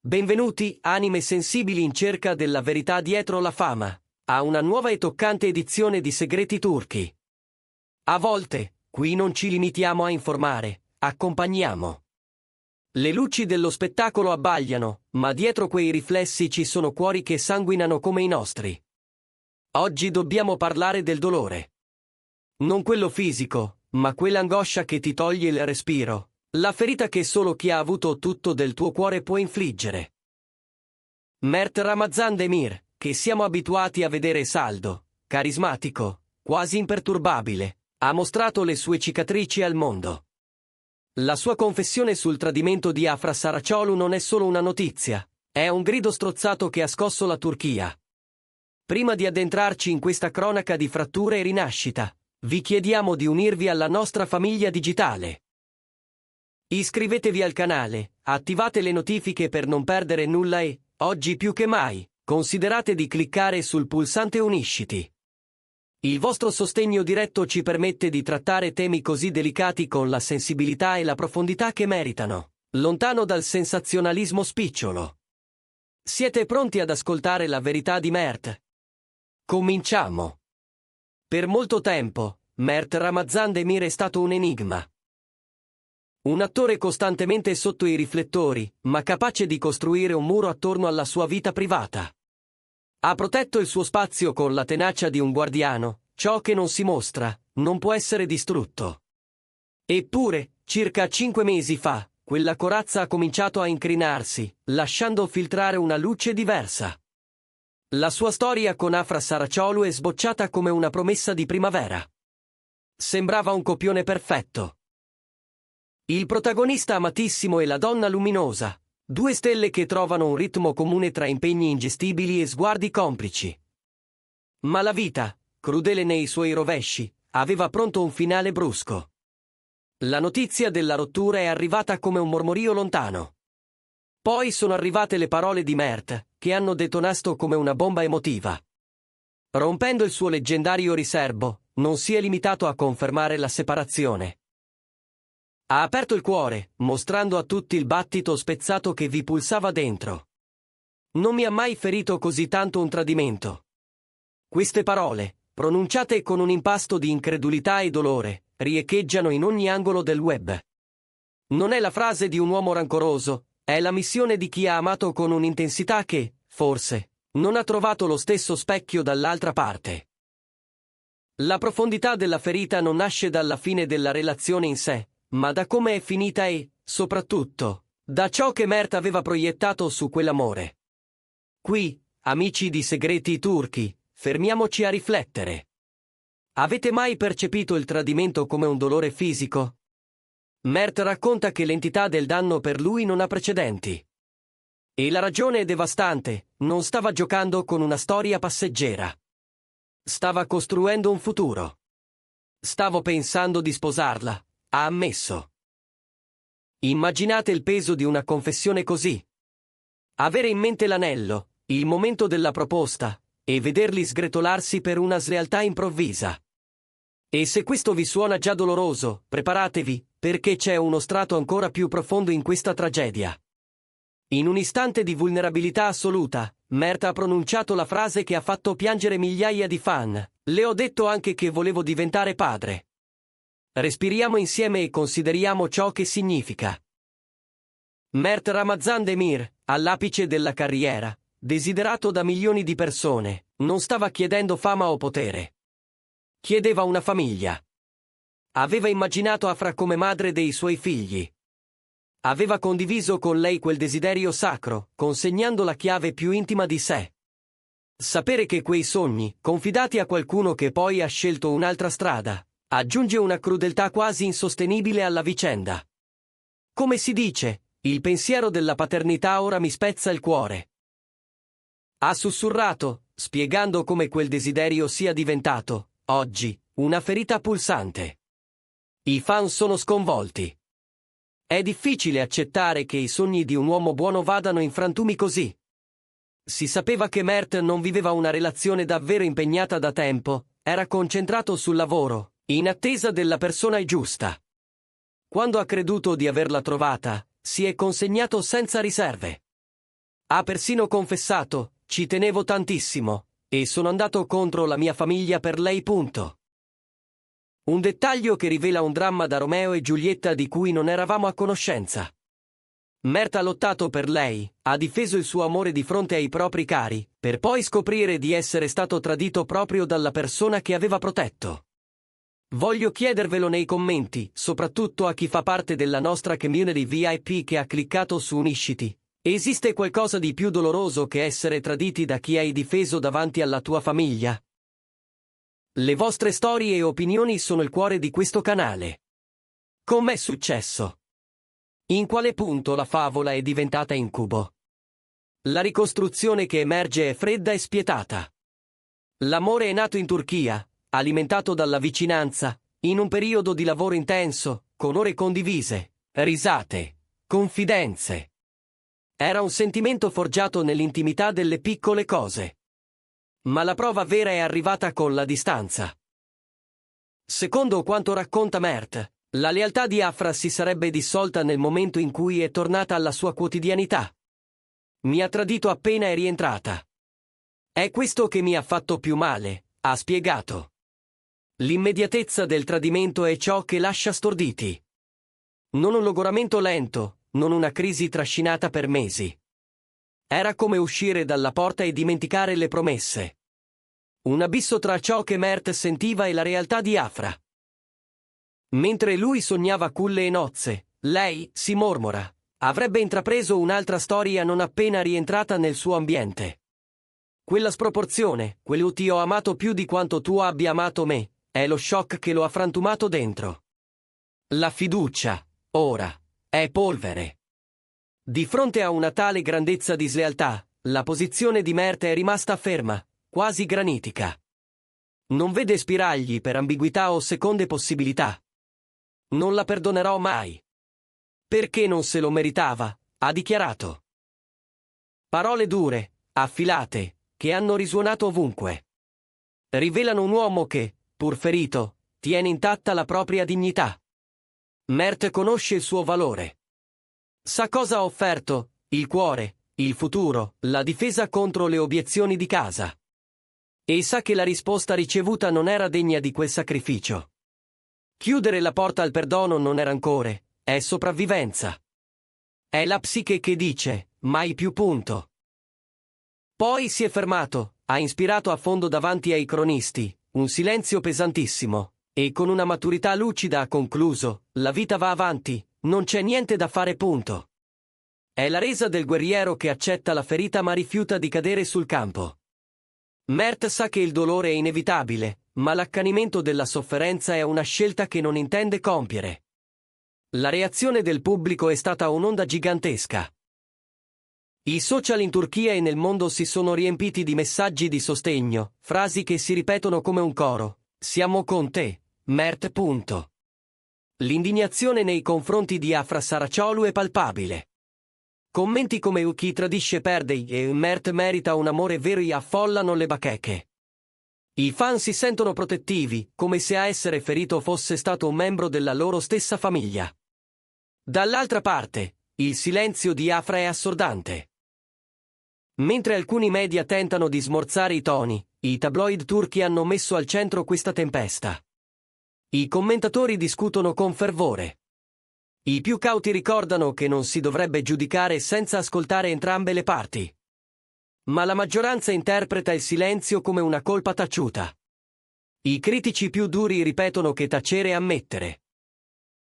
Benvenuti, anime sensibili in cerca della verità dietro la fama, a una nuova e toccante edizione di Segreti Turchi. A volte, qui non ci limitiamo a informare, accompagniamo. Le luci dello spettacolo abbagliano, ma dietro quei riflessi ci sono cuori che sanguinano come i nostri. Oggi dobbiamo parlare del dolore. Non quello fisico, ma quell'angoscia che ti toglie il respiro. La ferita che solo chi ha avuto tutto del tuo cuore può infliggere. Mert Ramazan Demir, che siamo abituati a vedere saldo, carismatico, quasi imperturbabile, ha mostrato le sue cicatrici al mondo. La sua confessione sul tradimento di Afra Saraciolu non è solo una notizia, è un grido strozzato che ha scosso la Turchia. Prima di addentrarci in questa cronaca di frattura e rinascita, vi chiediamo di unirvi alla nostra famiglia digitale. Iscrivetevi al canale, attivate le notifiche per non perdere nulla e, oggi più che mai, considerate di cliccare sul pulsante Unisciti. Il vostro sostegno diretto ci permette di trattare temi così delicati con la sensibilità e la profondità che meritano, lontano dal sensazionalismo spicciolo. Siete pronti ad ascoltare la verità di Mert? Cominciamo. Per molto tempo, Mert Ramazan Demir è stato un enigma. Un attore costantemente sotto i riflettori, ma capace di costruire un muro attorno alla sua vita privata. Ha protetto il suo spazio con la tenacia di un guardiano, ciò che non si mostra, non può essere distrutto. Eppure, circa 5 mesi fa, quella corazza ha cominciato a incrinarsi, lasciando filtrare una luce diversa. La sua storia con Afra Saraciolu è sbocciata come una promessa di primavera. Sembrava un copione perfetto. Il protagonista amatissimo e la donna luminosa, due stelle che trovano un ritmo comune tra impegni ingestibili e sguardi complici. Ma la vita, crudele nei suoi rovesci, aveva pronto un finale brusco. La notizia della rottura è arrivata come un mormorio lontano. Poi sono arrivate le parole di Mert, che hanno detonato come una bomba emotiva. Rompendo il suo leggendario riserbo, non si è limitato a confermare la separazione. Ha aperto il cuore, mostrando a tutti il battito spezzato che vi pulsava dentro. Non mi ha mai ferito così tanto un tradimento. Queste parole, pronunciate con un impasto di incredulità e dolore, riecheggiano in ogni angolo del web. Non è la frase di un uomo rancoroso, è la missione di chi ha amato con un'intensità che, forse, non ha trovato lo stesso specchio dall'altra parte. La profondità della ferita non nasce dalla fine della relazione in sé, ma da come è finita e, soprattutto, da ciò che Mert aveva proiettato su quell'amore. Qui, amici di Segreti Turchi, fermiamoci a riflettere. Avete mai percepito il tradimento come un dolore fisico? Mert racconta che l'entità del danno per lui non ha precedenti. E la ragione è devastante, non stava giocando con una storia passeggera. Stava costruendo un futuro. Stavo pensando di sposarla. Ha ammesso. Immaginate il peso di una confessione così. Avere in mente l'anello, il momento della proposta, e vederli sgretolarsi per una slealtà improvvisa. E se questo vi suona già doloroso, preparatevi, perché c'è uno strato ancora più profondo in questa tragedia. In un istante di vulnerabilità assoluta, Mert ha pronunciato la frase che ha fatto piangere migliaia di fan: "Le ho detto anche che volevo diventare padre". Respiriamo insieme e consideriamo ciò che significa. Mert Ramazan Demir, all'apice della carriera, desiderato da milioni di persone, non stava chiedendo fama o potere. Chiedeva una famiglia. Aveva immaginato Afra come madre dei suoi figli. Aveva condiviso con lei quel desiderio sacro, consegnando la chiave più intima di sé. Sapere che quei sogni, confidati a qualcuno che poi ha scelto un'altra strada, aggiunge una crudeltà quasi insostenibile alla vicenda. Come si dice, il pensiero della paternità ora mi spezza il cuore. Ha sussurrato, spiegando come quel desiderio sia diventato, oggi, una ferita pulsante. I fan sono sconvolti. È difficile accettare che i sogni di un uomo buono vadano in frantumi così. Si sapeva che Mert non viveva una relazione davvero impegnata da tempo, era concentrato sul lavoro, in attesa della persona giusta. Quando ha creduto di averla trovata, si è consegnato senza riserve. Ha persino confessato, ci tenevo tantissimo, e sono andato contro la mia famiglia per lei. Punto. Un dettaglio che rivela un dramma da Romeo e Giulietta di cui non eravamo a conoscenza. Mert ha lottato per lei, ha difeso il suo amore di fronte ai propri cari, per poi scoprire di essere stato tradito proprio dalla persona che aveva protetto. Voglio chiedervelo nei commenti, soprattutto a chi fa parte della nostra community VIP che ha cliccato su Unisciti. Esiste qualcosa di più doloroso che essere traditi da chi hai difeso davanti alla tua famiglia? Le vostre storie e opinioni sono il cuore di questo canale. Com'è successo? In quale punto la favola è diventata incubo? La ricostruzione che emerge è fredda e spietata. L'amore è nato in Turchia, alimentato dalla vicinanza, in un periodo di lavoro intenso, con ore condivise, risate, confidenze. Era un sentimento forgiato nell'intimità delle piccole cose. Ma la prova vera è arrivata con la distanza. Secondo quanto racconta Mert, la lealtà di Afra si sarebbe dissolta nel momento in cui è tornata alla sua quotidianità. Mi ha tradito appena è rientrata. È questo che mi ha fatto più male, ha spiegato. L'immediatezza del tradimento è ciò che lascia storditi. Non un logoramento lento, non una crisi trascinata per mesi. Era come uscire dalla porta e dimenticare le promesse. Un abisso tra ciò che Mert sentiva e la realtà di Afra. Mentre lui sognava culle e nozze, lei, si mormora, avrebbe intrapreso un'altra storia non appena rientrata nel suo ambiente. Quella sproporzione, quello ti ho amato più di quanto tu abbia amato me, è lo shock che lo ha frantumato dentro. La fiducia, ora, è polvere. Di fronte a una tale grandezza di slealtà, la posizione di Mert è rimasta ferma, quasi granitica. Non vede spiragli per ambiguità o seconde possibilità. Non la perdonerò mai. Perché non se lo meritava, ha dichiarato. Parole dure, affilate, che hanno risuonato ovunque. Rivelano un uomo che, pur ferito, tiene intatta la propria dignità. Mert conosce il suo valore. Sa cosa ha offerto, il cuore, il futuro, la difesa contro le obiezioni di casa. E sa che la risposta ricevuta non era degna di quel sacrificio. Chiudere la porta al perdono non è rancore, è sopravvivenza. È la psiche che dice, mai più. Punto. Poi si è fermato, ha ispirato a fondo davanti ai cronisti, un silenzio pesantissimo, e con una maturità lucida ha concluso, la vita va avanti, non c'è niente da fare. Punto. È la resa del guerriero che accetta la ferita ma rifiuta di cadere sul campo. Mert sa che il dolore è inevitabile, ma l'accanimento della sofferenza è una scelta che non intende compiere. La reazione del pubblico è stata un'onda gigantesca. I social in Turchia e nel mondo si sono riempiti di messaggi di sostegno, frasi che si ripetono come un coro. Siamo con te, Mert. Punto. L'indignazione nei confronti di Afra Saraciolu è palpabile. Commenti come chi tradisce perde e Mert merita un amore vero affollano le bacheche. I fan si sentono protettivi, come se a essere ferito fosse stato un membro della loro stessa famiglia. Dall'altra parte, il silenzio di Afra è assordante. Mentre alcuni media tentano di smorzare i toni, i tabloid turchi hanno messo al centro questa tempesta. I commentatori discutono con fervore. I più cauti ricordano che non si dovrebbe giudicare senza ascoltare entrambe le parti. Ma la maggioranza interpreta il silenzio come una colpa taciuta. I critici più duri ripetono che tacere è ammettere.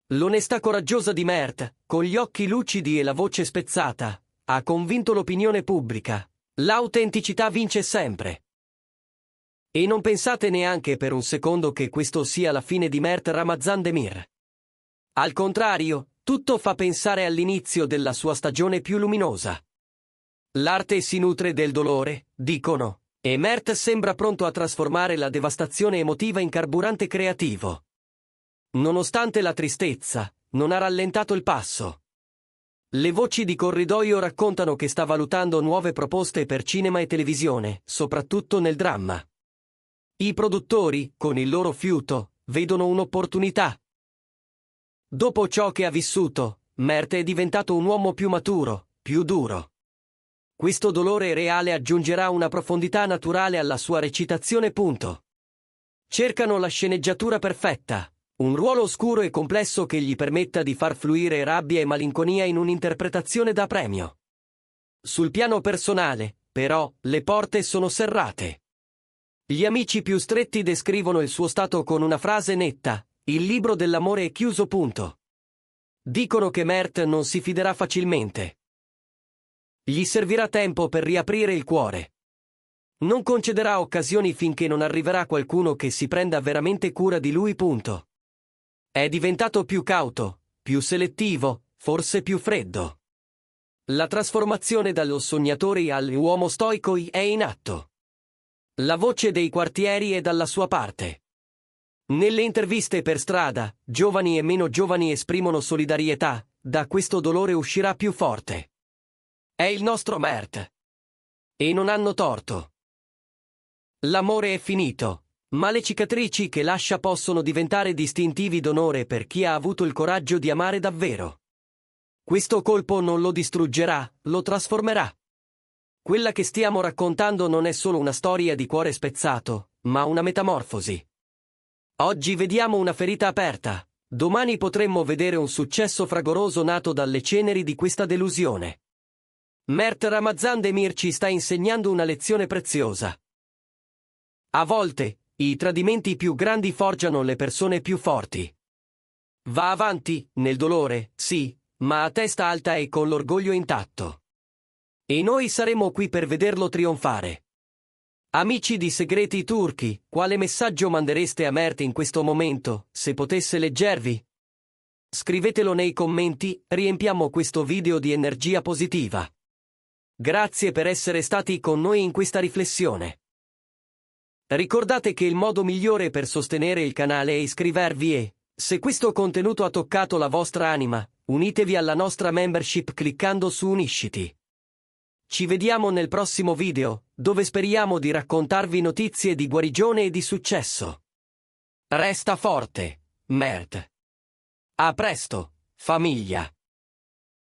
L'onestà coraggiosa di Mert, con gli occhi lucidi e la voce spezzata, ha convinto l'opinione pubblica. L'autenticità vince sempre. E non pensate neanche per un secondo che questo sia la fine di Mert Ramazan Demir. Al contrario, tutto fa pensare all'inizio della sua stagione più luminosa. L'arte si nutre del dolore, dicono, e Mert sembra pronto a trasformare la devastazione emotiva in carburante creativo. Nonostante la tristezza, non ha rallentato il passo. Le voci di corridoio raccontano che sta valutando nuove proposte per cinema e televisione, soprattutto nel dramma. I produttori, con il loro fiuto, vedono un'opportunità. Dopo ciò che ha vissuto, Mert è diventato un uomo più maturo, più duro. Questo dolore reale aggiungerà una profondità naturale alla sua recitazione. Cercano la sceneggiatura perfetta, un ruolo oscuro e complesso che gli permetta di far fluire rabbia e malinconia in un'interpretazione da premio. Sul piano personale, però, le porte sono serrate. Gli amici più stretti descrivono il suo stato con una frase netta: il libro dell'amore è chiuso. Dicono che Mert non si fiderà facilmente. Gli servirà tempo per riaprire il cuore. Non concederà occasioni finché non arriverà qualcuno che si prenda veramente cura di lui. È diventato più cauto, più selettivo, forse più freddo. La trasformazione dallo sognatore all'uomo stoico è in atto. La voce dei quartieri è dalla sua parte. Nelle interviste per strada, giovani e meno giovani esprimono solidarietà, da questo dolore uscirà più forte. È il nostro Mert. E non hanno torto. L'amore è finito, ma le cicatrici che lascia possono diventare distintivi d'onore per chi ha avuto il coraggio di amare davvero. Questo colpo non lo distruggerà, lo trasformerà. Quella che stiamo raccontando non è solo una storia di cuore spezzato, ma una metamorfosi. Oggi vediamo una ferita aperta, domani potremmo vedere un successo fragoroso nato dalle ceneri di questa delusione. Mert Ramazan Demir ci sta insegnando una lezione preziosa. A volte, i tradimenti più grandi forgiano le persone più forti. Va avanti, nel dolore, sì, ma a testa alta e con l'orgoglio intatto. E noi saremo qui per vederlo trionfare. Amici di Segreti Turchi, quale messaggio mandereste a Mert in questo momento, se potesse leggervi? Scrivetelo nei commenti, riempiamo questo video di energia positiva. Grazie per essere stati con noi in questa riflessione. Ricordate che il modo migliore per sostenere il canale è iscrivervi e, se questo contenuto ha toccato la vostra anima, unitevi alla nostra membership cliccando su Unisciti. Ci vediamo nel prossimo video, dove speriamo di raccontarvi notizie di guarigione e di successo. Resta forte, Mert. A presto, famiglia.